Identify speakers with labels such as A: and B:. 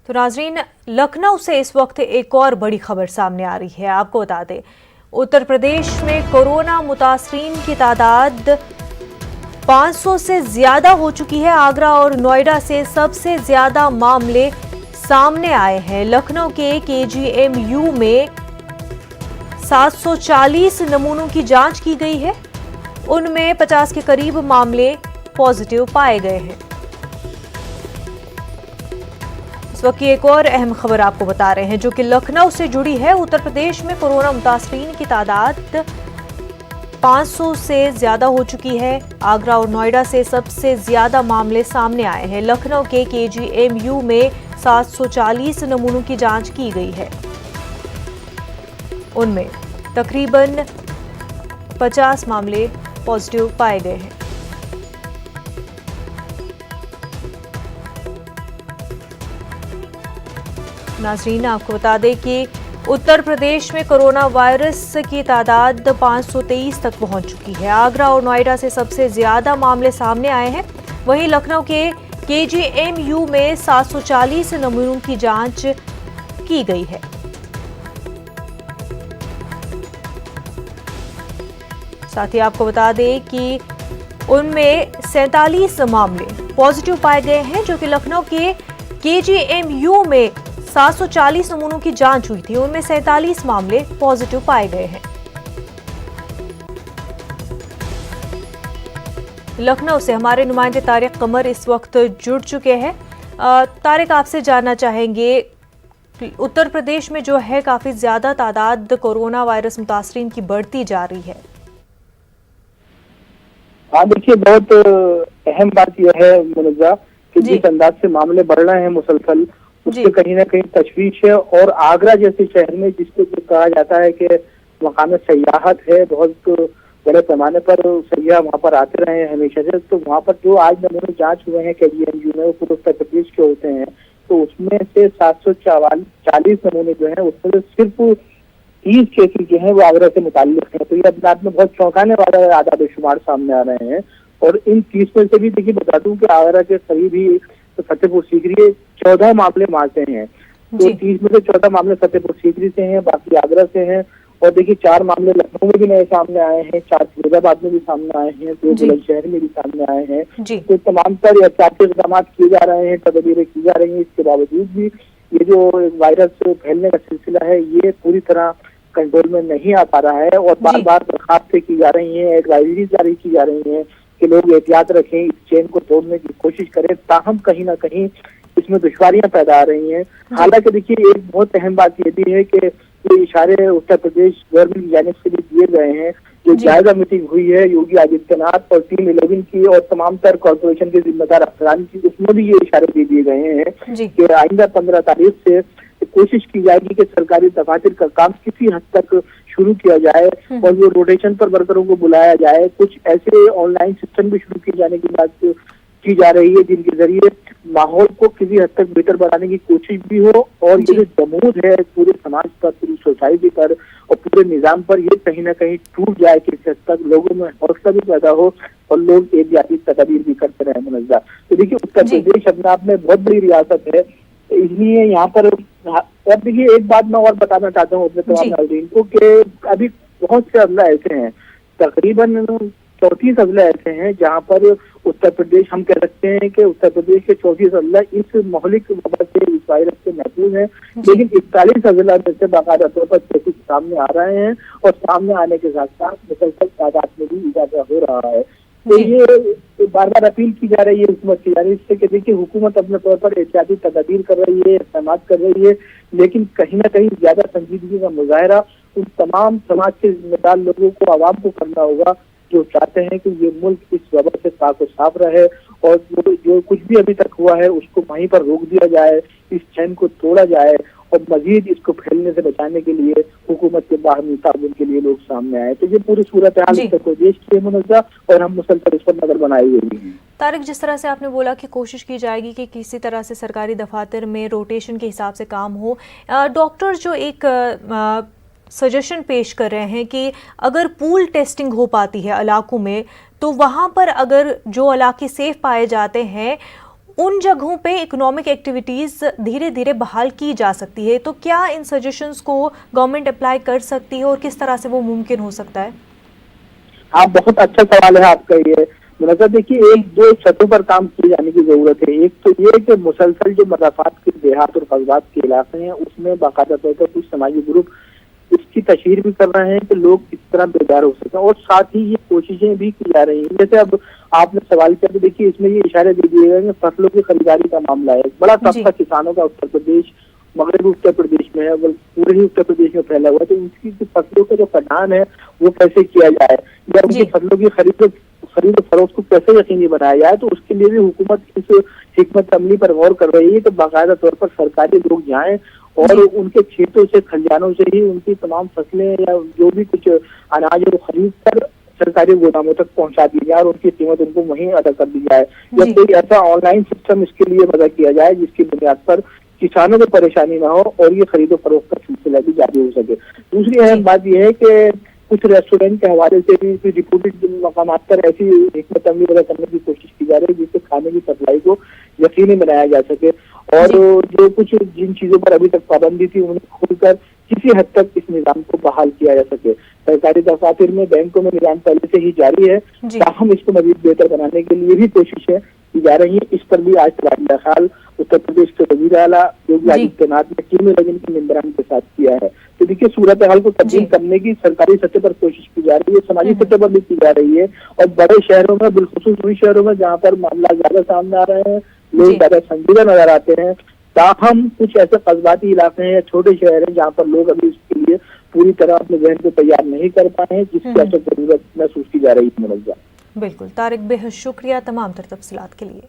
A: तो नाजरीन, लखनऊ से इस वक्त एक और बड़ी खबर सामने आ रही है। आपको बता दें, उत्तर प्रदेश में कोरोना मुतासरीन की तादाद 500 से ज्यादा हो चुकी है। आगरा और नोएडा से सबसे ज्यादा मामले सामने आए हैं। लखनऊ के केजीएमयू में 740 नमूनों की जांच की गई है। उनमें 50 के करीब मामले पॉजिटिव पाए गए हैं। इस वक्त की एक और अहम खबर आपको बता रहे हैं जो कि लखनऊ से जुड़ी है। उत्तर प्रदेश में कोरोना मुतासरीन की तादाद 500 से ज्यादा हो चुकी है। आगरा और नोएडा से सबसे ज्यादा मामले सामने आए हैं। लखनऊ के केजीएमयू में 740 नमूनों की जांच की गई है। उनमें तकरीबन 50 मामले पॉजिटिव पाए गए हैं। नाज़रीन, आपको बता दें कि उत्तर प्रदेश में कोरोना वायरस की तादाद 523 तक पहुंच चुकी है। आगरा और नोएडा से सबसे ज्यादा मामले सामने आए हैं। वहीं लखनऊ के केजीएमयू में 740 नमूनों की जांच की गई है। साथ ही आपको बता दें कि उनमें 47 मामले पॉजिटिव पाए गए हैं, जो कि लखनऊ के केजीएमयू में 740 नमूनों की जांच हुई थी। उनमें 47 मामले पॉजिटिव पाए गए हैं। लखनऊ से हमारे नुमाइंदे तारिक कमर इस वक्त जुड़ चुके हैं। तारिक, आपसे जानना चाहेंगे, उत्तर प्रदेश में जो है काफी ज्यादा तादाद कोरोना वायरस मुतासरीन की बढ़ती जा रही है।
B: हाँ, देखिए, बहुत अहम बात यह है मुनज़्ज़ा कि जिस अंदाज से मामले बढ़ रहे हैं मुसलसल, उससे कहीं ना कहीं तशवीश है। और आगरा जैसे शहर में जिसको कहा जाता है कि मकाम सयाहत है, बहुत बड़े पैमाने पर सयाह वहाँ पर आते रहे हैं हमेशा से, तो वहाँ पर जो आज नमूने जांच हुए हैं केजीएमयू में, वो पूरे उत्तर प्रदेश के होते हैं। तो उसमें से 740 नमूने जो है, उसमें से सिर्फ 30 केसेज जो है वो आगरा से मुताल्लिक है। तो ये अपने आप में बहुत चौंकाने वाला आदाद शुमार सामने आ रहे हैं। और इन 30 में से भी देखिए, बता दूं कि आगरा के करीब ही फतेहपुर सीकरी 14 मामले वहां से हैं। तो 30 में से 14 मामले फतेहपुर सीकरी से हैं, बाकी आगरा से हैं। और देखिए, 4 मामले लखनऊ में भी नए सामने आए हैं, 4 फिरोजाबाद में भी सामने आए हैं, 2 बुलंदशहर में भी सामने आए हैं। तो तमाम तर एहतियाती इक़दाम किए जा रहे हैं, तदबीरें की जा रही हैं। इसके बावजूद भी ये जो वायरस फैलने का सिलसिला है, ये पूरी तरह कंट्रोल में नहीं आ पा रहा है। और बार बार दरखास्तें की जा रही हैं, एडवाइजरी जारी की जा रही हैं कि लोग एहतियात रखें, इस चेन को तोड़ने की कोशिश करें। ताहम कहीं ना कहीं इसमें दुश्वारियां पैदा आ रही हैं। हालांकि देखिए, एक बहुत अहम बात ये भी है कि ये इशारे उत्तर प्रदेश गवर्नमेंट की जानिब से भी दिए गए हैं। जो जायजा मीटिंग हुई है योगी आदित्यनाथ और टीम 11 की और तमाम तर कॉर्पोरेशन के जिम्मेदार अफसरान की, उसमें भी ये इशारे दे दिए गए हैं कि आइंदा 15 तारीख से कोशिश की जाएगी कि सरकारी दफातर का काम किसी हद तक शुरू किया जाए और वो रोटेशन पर वर्करों को बुलाया जाए। कुछ ऐसे ऑनलाइन सिस्टम भी शुरू किए जाने की बात की जा रही है जिनके जरिए माहौल को किसी हद तक बेहतर बनाने की कोशिश भी हो। और ये जो जमूद है पूरे समाज पर, पूरी सोसाइटी पर और पूरे निजाम पर, ये कहीं ना कहीं टूट जाए, किसी हद तक लोगों में हौसला भी पैदा हो और लोग एक जाती तदबीर भी करते रहे मुनज़्ज़ा। तो देखिए, उत्तर प्रदेश अपने आप में बहुत बड़ी रियासत है, इसलिए यहाँ पर। और देखिए, एक बात मैं और बताना चाहता हूँ अपने तमाम नाज़रीन को कि अभी बहुत से अजला ऐसे हैं, तकरीबन 34 अजला ऐसे हैं जहाँ पर उत्तर प्रदेश, हम कह सकते हैं कि उत्तर प्रदेश के 34 अजला इस महलिक वबा से, इस वायरस से महफूज हैं। लेकिन 41 अजला में से बाकायदा तौर पर केसेस सामने आ रहे हैं और सामने आने के साथ साथ मुसलसल तादाद में भी इजाफा हो रहा है। तो ये बार बार अपील की जा रही है हुकूमत की जानिब से कि देखिए, हुकूमत अपने तौर पर एहतियाती तदबीर कर रही है, इक़दाम कर रही है, लेकिन कहीं ना कहीं ज्यादा संजीदगी का मुजाहरा उन तमाम समाज के जिम्मेदार लोगों को, आवाम को करना होगा जो चाहते हैं कि ये मुल्क इस वबा से पाक और साफ रहे। और जो कुछ भी अभी तक हुआ है उसको वहीं पर रोक दिया जाए, इस चैन को तोड़ा जाए और मजीद इसको फैलने से बचाने के लिए हुकूमत के बाहमी ताउन के लिए लोग सामने आए। तो ये पूरी सूरत हाल उत्तर प्रदेश की है मुनज़्ज़ा, और हम मुसलसल इस पर नजर बनाए हुए हैं।
A: तारिक, जिस तरह से आपने बोला कि कोशिश की जाएगी कि किसी तरह से सरकारी दफातर में रोटेशन के हिसाब से काम हो, डॉक्टर जो एक सजेशन पेश कर रहे हैं कि अगर पूल टेस्टिंग हो पाती है इलाकों में, तो वहाँ पर अगर जो इलाके सेफ पाए जाते हैं उन जगहों पे इकोनॉमिक एक्टिविटीज धीरे धीरे बहाल की जा सकती है। तो क्या इन सजेशंस को गवर्नमेंट अप्लाई कर सकती है और किस तरह से वो मुमकिन हो सकता है?
B: हाँ, बहुत अच्छा सवाल है आपका ये। मतलब देखिए, एक दो छतों पर काम किए जाने की जरूरत है। एक तो ये कि मुसलसल जो मज़ाफ़ात के देहात और कस्बात के इलाके हैं उसमें बाकायदा तौर पर कुछ समाजी ग्रुप इसकी तशहीर भी कर रहे हैं कि लोग इस तरह बेदार हो सकें, और साथ ही ये कोशिशें भी की जा रही हैं। जैसे अब आपने सवाल किया तो देखिए, इसमें ये इशारे दे दिए गए कि फसलों की खरीदारी का मामला है, बड़ा तबका किसानों का उत्तर प्रदेश, मगरबी उत्तर प्रदेश में है, पूरे ही उत्तर प्रदेश में फैला हुआ है। तो इनकी जो फसलों का जो कटान है वो कैसे किया जाए, या उनकी फसलों की खरीद फरोख्त को कैसे यकीनी बनाया जाए, तो उसके लिए भी हुकूमत इस हिकमत अमली पर गौर कर रही है कि बाकायदा तौर पर सरकारी लोग जाएं और उनके खेतों से, खलिहानों से ही उनकी तमाम फसलें या जो भी कुछ अनाज है वो खरीद कर सरकारी गोदामों तक पहुंचा दी जाए और उनकी कीमत उनको वहीं अदा कर दी जाए। या कोई ऐसा ऑनलाइन सिस्टम इसके लिए वजह किया जाए जिसकी बुनियाद पर किसानों को परेशानी न हो और ये खरीदो फरोख्त का सिलसिला भी जारी हो सके। दूसरी अहम बात यह है कि कुछ रेस्टोरेंट के हवाले से भी रिपोर्टेड मकामात पर ऐसी हिकमत अमली वगैरह करने की कोशिश की जा रही है जिससे खाने की सप्लाई को यकीनी बनाया जा सके, और जो कुछ जिन चीजों पर अभी तक पाबंदी थी उन्हें खोलकर किसी हद तक इस निजाम को बहाल किया जा सके। सरकारी दफातर में, बैंकों में निजाम पहले से ही जारी है, ताहम इसको मजीद बेहतर बनाने के लिए भी कोशिशें की जा रही है। इस पर भी आज तबादला ख्याल उत्तर प्रदेश के वज़ीर आला योगी आदित्यनाथ ने टीम रजन की निगरानी के साथ किया है। तो देखिए, सूरत हाल को तब्दील करने की सरकारी सतह पर कोशिश की जा रही है, समाजी सतह पर भी की जा रही है, और बड़े शहरों में, बिलखुसूस उन शहरों में जहाँ पर मामला ज्यादा सामने आ रहे हैं, लोग ज्यादा संजीदा नजर आते हैं। ताहम कुछ ऐसे कस्बाती इलाके हैं या छोटे शहर हैं जहाँ पर लोग अभी इसके लिए पूरी तरह अपने जहन को तैयार नहीं कर पाए हैं, जिसकी अब तक जरूरत महसूस की जा रही है। मुनव्वा।
A: बिल्कुल तारिक, बेहद शुक्रिया तमाम तर तफसीलात के लिए।